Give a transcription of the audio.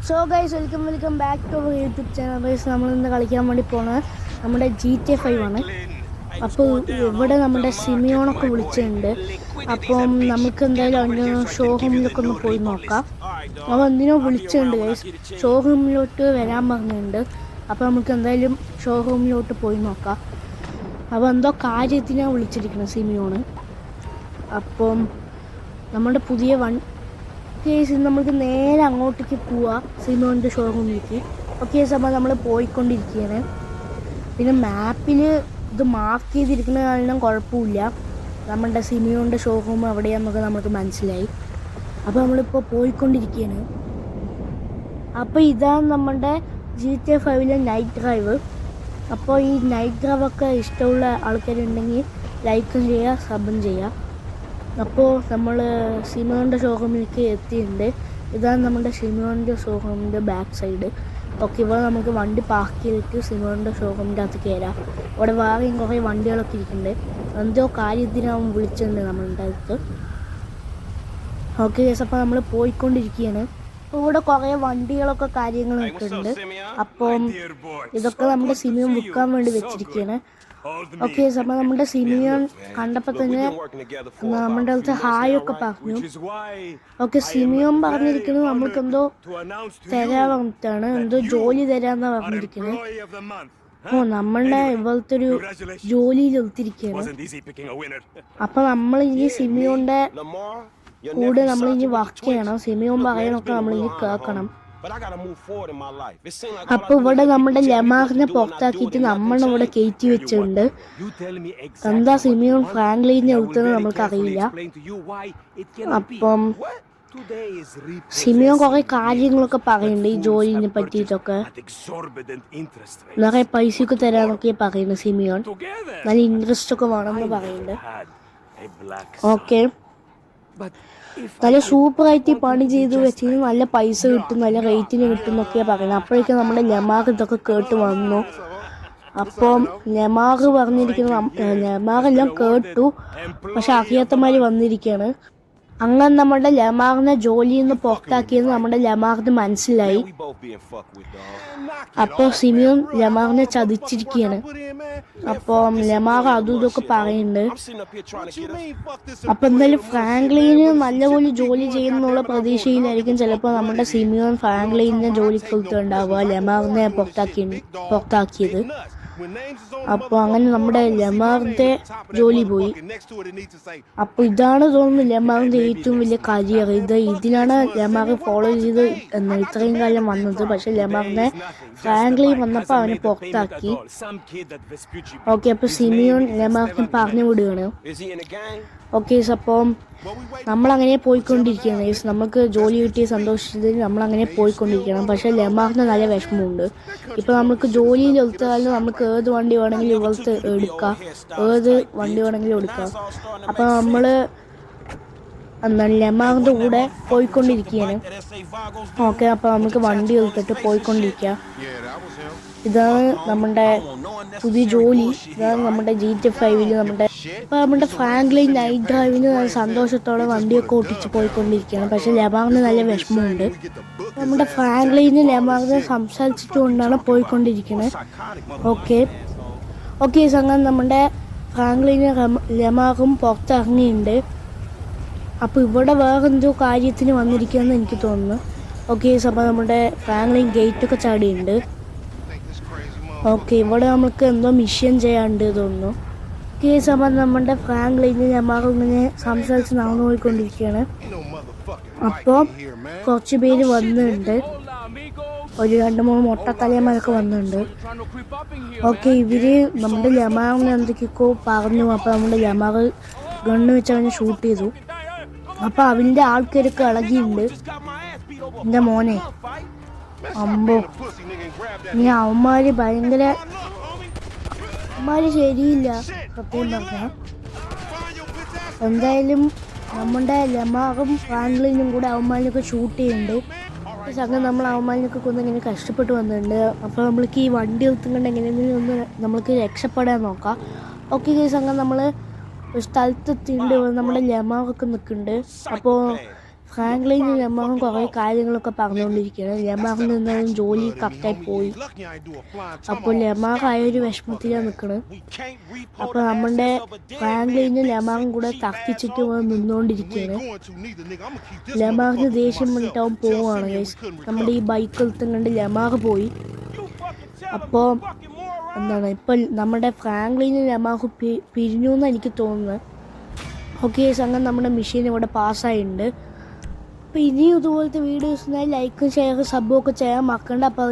So guys welcome back to our YouTube channel. Guys നമ്മളിന്ന് കളിക്കാൻ വേണ്ടി പോകുന്നത് നമ്മുടെ GTA 5 ആണ്. അപ്പോൾ ഇവിടെ നമ്മുടെ സിമിയോണൊക്കെ വിളിച്ചിട്ടുണ്ട്. അപ്പം നമുക്ക് എന്തായാലും അവൻ്റെ ഷോറൂമിലൊക്കെ ഒന്ന് പോയി നോക്കാം. അവൻ എന്തിനോ വിളിച്ചിട്ടുണ്ട് ഗൈസ്, ഷോറൂമിലോട്ട് വരാൻ പറഞ്ഞിട്ടുണ്ട്. അപ്പോൾ നമുക്ക് എന്തായാലും ഷോറൂമിലോട്ട് പോയി നോക്കാം. അപ്പോൾ എന്തോ കാര്യത്തിനാണ് വിളിച്ചിരിക്കുന്നത് സിമിയോണ്. അപ്പം നമ്മുടെ പുതിയ കേസ് നമുക്ക് നേരെ അങ്ങോട്ടേക്ക് പോവാം, സിമിയോൻ്റെ ഷോറൂമിലേക്ക്. ഓക്കെ, അപ്പോൾ നമ്മൾ പോയിക്കൊണ്ടിരിക്കുകയാണ്. പിന്നെ മാപ്പിൽ ഇത് മാർക്ക് ചെയ്തിരിക്കുന്ന കാരണം കുഴപ്പമില്ല, നമ്മുടെ സിമിയോൻ്റെ ഷോറൂം എവിടെയാണെന്നൊക്കെ നമുക്ക് മനസ്സിലായി. അപ്പോൾ നമ്മളിപ്പോൾ പോയിക്കൊണ്ടിരിക്കുകയാണ്. അപ്പോൾ ഇതാണ് നമ്മുടെ GTA 5 നൈറ്റ് ഡ്രൈവ്. അപ്പോൾ ഈ നൈറ്റ് ഡ്രൈവൊക്കെ ഇഷ്ടമുള്ള ആൾക്കാരുണ്ടെങ്കിൽ ലൈക്കും ചെയ്യുക, സബും ചെയ്യുക. അപ്പോൾ നമ്മൾ സിമിയോൻ്റെ ഷോറൂമിലേക്ക് എത്തിയിട്ടുണ്ട്. ഇതാണ് നമ്മുടെ സിമിയോൻ്റെ ഷോറൂമിൻ്റെ ബാക്ക് സൈഡ്. ഓക്കെ, ഇവിടെ നമുക്ക് വണ്ടി പാർക്ക് ചെയ്തിട്ട് സിമിയോൻ്റെ ഷോറൂമിൻ്റെ അകത്ത് കയറാം. ഇവിടെ വേറെയും കുറേ വണ്ടികളൊക്കെ ഇരിക്കുന്നുണ്ട്. എന്തോ കാര്യത്തിനാവും വിളിച്ചിട്ടുണ്ട് നമ്മളുടെ അടുത്ത്. ഓക്കെ ഗൈസ്, അപ്പോൾ നമ്മൾ പോയിക്കൊണ്ടിരിക്കുകയാണ്. അപ്പോൾ ഇവിടെ കുറേ വണ്ടികളൊക്കെ കാര്യങ്ങളൊക്കെ ഉണ്ട്. അപ്പം ഇതൊക്കെ നമ്മുടെ സിമിയോൻ വിൽക്കാൻ വേണ്ടി വെച്ചിരിക്കുകയാണ്. ഓക്കെ, അപ്പോൾ നമ്മുടെ സിമിയോൻ കണ്ടപ്പോൾ തന്നെ നമ്മുടെ അടുത്ത് ഹായ് ഒക്കെ പറഞ്ഞു. ഓക്കെ, സിമിയോൻ പറഞ്ഞിരിക്കുന്നത് നമ്മൾക്ക് എന്തോ തരാൻ പറഞ്ഞിട്ടാണ്, എന്തോ ജോലി തരാന്നാണ് പറഞ്ഞിരിക്കുന്നത്. ഓ, നമ്മളുടെ ഇവിടുത്തെ ഒരു ജോലിയിൽ എടുത്തിരിക്കുകയാണ്. അപ്പം നമ്മൾ ഇനി സിമിയോന്റെ കൂടെ നമ്മൾ ഇനി വർക്ക് ചെയ്യണം. സിമിയോൻ പറയണൊക്കെ നമ്മൾ ഇനി കേൾക്കണം. അപ്പൊ ഇവിടെ നമ്മുടെ ലമാറിനെ പുറത്താക്കിയിട്ട് നമ്മളിവിടെ കയറ്റി വെച്ചിട്ടുണ്ട്. എന്താ സിമിയോൻ ഫ്രാങ്ക്ലിനെ എടുത്തത് നമ്മൾക്ക് അറിയില്ല. അപ്പം സിമിയോൻ കുറെ കാര്യങ്ങളൊക്കെ പറയുന്നുണ്ട് ഈ ജോലിനെ പറ്റിയിട്ടൊക്കെ. നിറയെ പൈസയൊക്കെ തരാന്നൊക്കെ പറയുന്നു സിമിയോൻ. നല്ല ഇൻട്രസ്റ്റ് ഒക്കെ വേണമെന്ന് പറയുന്നുണ്ട്. ഓക്കെ, നല്ല സൂപ്പറായിട്ട് പണി ചെയ്ത് വെച്ച് നല്ല പൈസ കിട്ടും, നല്ല റേറ്റിന് കിട്ടും എന്നൊക്കെയാണ് പറയുന്നത്. അപ്പോഴേക്കും നമ്മുടെ ലമാർ ഇതൊക്കെ കേട്ട് വന്നു. അപ്പം ലമാർ പറഞ്ഞിരിക്കുന്നത്, ലമാറെല്ലാം കേട്ടു, പക്ഷെ അറിയാത്തമാര് വന്നിരിക്കുകയാണ്. അങ്ങനെ നമ്മുടെ ലമാറിനെ ജോലിയിൽ നിന്ന് പുറത്താക്കിയെന്ന് നമ്മുടെ ലമാറിന് മനസ്സിലായി. അപ്പോൾ സിമിയോൻ ലമാറിനെ ചതിച്ചിരിക്കുകയാണ്. അപ്പം ലമാർ അതും ഇതൊക്കെ പറയുന്നുണ്ട്. അപ്പം എന്തായാലും ഫ്രാങ്ക്ലിന് നല്ലപോലെ ജോലി ചെയ്യുന്നുള്ള പ്രതീക്ഷയിലായിരിക്കും ചിലപ്പോൾ നമ്മുടെ സിമിയോൻ ഫ്രാങ്ക്ലിനെ ജോലിക്ക് കൊടുത്തുണ്ടാവുക, ലമാറിനെ പുറത്താക്കിയത്. അപ്പോൾ അങ്ങനെ നമ്മുടെ ലമാറിന്റെ ജോലി പോയി. അപ്പോൾ ഇതാണ് തോന്നുന്നു ലമാറിന്റെ ഏറ്റവും വലിയ കരിയർ. ഇതിലാണ് ലമാർ ഫോളോ ചെയ്ത് ഇത്രയും കാലം വന്നത്. പക്ഷെ ലമാറിനെ ഫ്രാങ്ക്ലിൻ വന്നപ്പോൾ അവനെ പുറത്താക്കി. ഓക്കെ, അപ്പോൾ സിമിയോൻ ലമാറിനെ പറഞ്ഞു വിടുകയാണ്. ഓക്കെ, അപ്പം നമ്മളങ്ങനെ പോയിക്കൊണ്ടിരിക്കുകയാണ്. നമുക്ക് ജോലി കിട്ടിയ സന്തോഷത്തിൽ നമ്മളങ്ങനെ പോയിക്കൊണ്ടിരിക്കണം. പക്ഷേ ലമാറിന് നല്ല വിഷമമുണ്ട്. ഇപ്പോൾ നമുക്ക് ജോലിയിൽ എടുത്താലും നമുക്ക് ഏത് വണ്ടി വേണമെങ്കിലും ഇവിടുത്തെ എടുക്കാം, ഏത് വണ്ടി വേണമെങ്കിലും എടുക്കാം. അപ്പോൾ നമ്മൾ എന്താണ് ലമാറിൻ്റെ കൂടെ പോയിക്കൊണ്ടിരിക്കുകയാണ്. ഓക്കെ, അപ്പോൾ നമുക്ക് വണ്ടി എടുത്തിട്ട് പോയിക്കൊണ്ടിരിക്കുക. ഇതാണ് നമ്മുടെ പുതിയ ജോലി. ഇതാണ് നമ്മുടെ GTA 5 നമ്മുടെ ഫ്രാങ്ക്ലിൻ നൈറ്റ് ഡ്രൈവിന് സന്തോഷത്തോടെ വണ്ടിയൊക്കെ ഓട്ടിച്ച് പോയിക്കൊണ്ടിരിക്കുകയാണ്. പക്ഷെ ലമാറിന് നല്ല വിഷമമുണ്ട്. നമ്മുടെ ഫ്രാങ്ക്ലിന് ലമാറിനെ സംസാരിച്ചിട്ടുകൊണ്ടാണ് പോയിക്കൊണ്ടിരിക്കുന്നത്. ഓക്കെ അങ്ങനെ നമ്മുടെ ഫ്രാങ്ക്ലിന് ലമാറും പുറത്തിറങ്ങിയിട്ടുണ്ട്. അപ്പോൾ ഇവിടെ വേറെ എന്തോ കാര്യത്തിന് വന്നിരിക്കുകയെന്ന് എനിക്ക് തോന്നുന്നു. ഓക്കെ, അപ്പോൾ നമ്മുടെ ഫ്രാങ്ക്ലിൻ ഗേറ്റൊക്കെ ചാടിയുണ്ട്. ഓക്കെ, ഇവിടെ നമുക്ക് എന്തോ മിഷൻ ചെയ്യാണ്ട് തോന്നുന്നു. കേസ് അപ്പം നമ്മുടെ ഫ്രാങ്ക്ലിന് ലമാറും ഇങ്ങനെ സംസാരിച്ച് നടന്നു പോയിക്കൊണ്ടിരിക്കുകയാണ്. അപ്പോൾ കുറച്ച് പേര് വന്നിട്ടുണ്ട്, ഒരു 2-3 മൊട്ടത്തലയന്മാരൊക്കെ വന്നിട്ടുണ്ട്. ഓക്കെ, ഇവര് നമ്മുടെ ലമാറിനെ എന്തൊക്കെയൊക്കെ പറഞ്ഞു. അപ്പോൾ നമ്മുടെ ലമാർ ഗണ്ണ് വെച്ച് അവനെ ഷൂട്ട് ചെയ്തു. അപ്പോൾ അവൻ്റെ ആൾക്കാരൊക്കെ ഇളകിയിട്ടുണ്ട്. എൻ്റെ മോനെ അമ്പോ, നീ അവന്മാര് ഭയങ്കര ശരിയില്ല സത്യം പറഞ്ഞ. എന്തായാലും നമ്മുടെ ലമാറും ഫ്രാങ്ക്ലിനും കൂടെ അവന്മാരിനൊക്കെ ഷൂട്ട് ചെയ്യുന്നുണ്ട്. അങ്ങനെ നമ്മൾ അവന്മാരിനൊക്കെ കൊന്നിങ്ങനെ കഷ്ടപ്പെട്ട് വന്നിട്ടുണ്ട്. അപ്പോൾ നമ്മൾക്ക് ഈ വണ്ടി എടുത്തുകൊണ്ട് എങ്ങനെയെങ്കിലും ഒന്ന് നമ്മൾക്ക് രക്ഷപ്പെടാൻ നോക്കാം. ഓക്കെ ഗൈസ്, അങ്ങനെ നമ്മൾ ഒരു സ്ഥലത്തെത്തിയിട്ട് നമ്മുടെ ലമാറൊക്കെ നിൽക്കുന്നുണ്ട്. അപ്പോൾ ഫ്രാങ്ക്ലിനും ലെമാറും കുറേ കാര്യങ്ങളൊക്കെ പറഞ്ഞുകൊണ്ടിരിക്കുകയാണ്. ലെമാറിൽ നിന്നാലും ജോലി കറക്റ്റായി പോയി. അപ്പോൾ ലെമാറായ ഒരു വിഷമത്തിലാണ് നിൽക്കുന്നത്. അപ്പോൾ നമ്മുടെ ഫ്രാങ്ക്ലിനും ലെമാറും കൂടെ തർക്കിച്ചിട്ട് നിന്നുകൊണ്ടിരിക്കുകയാണ്. ലെമാറിന് ദേഷ്യം വന്നിട്ട് അവൻ പോവുകയാണ് ഗൈസ്. നമ്മുടെ ഈ ബൈക്ക് എടുത്തും കണ്ട് ലെമാർ പോയി. അപ്പോൾ എന്താണ് ഇപ്പം നമ്മുടെ ഫ്രാങ്ക്ലിനും ലെമാറും പിരിഞ്ഞു എന്ന് എനിക്ക് തോന്നുന്നത്. ഓക്കെ ഗൈസ്, അങ്ങനെ നമ്മുടെ മെഷീൻ ഇവിടെ പാസ്സായിട്ടുണ്ട്. അപ്പോൾ ഇനിയും ഇതുപോലത്തെ വീഡിയോസിനായി ലൈക്കും ഷെയറും സബ്ബും ഒക്കെ ചെയ്യാൻ മറക്കണ്ട. അപ്പോൾ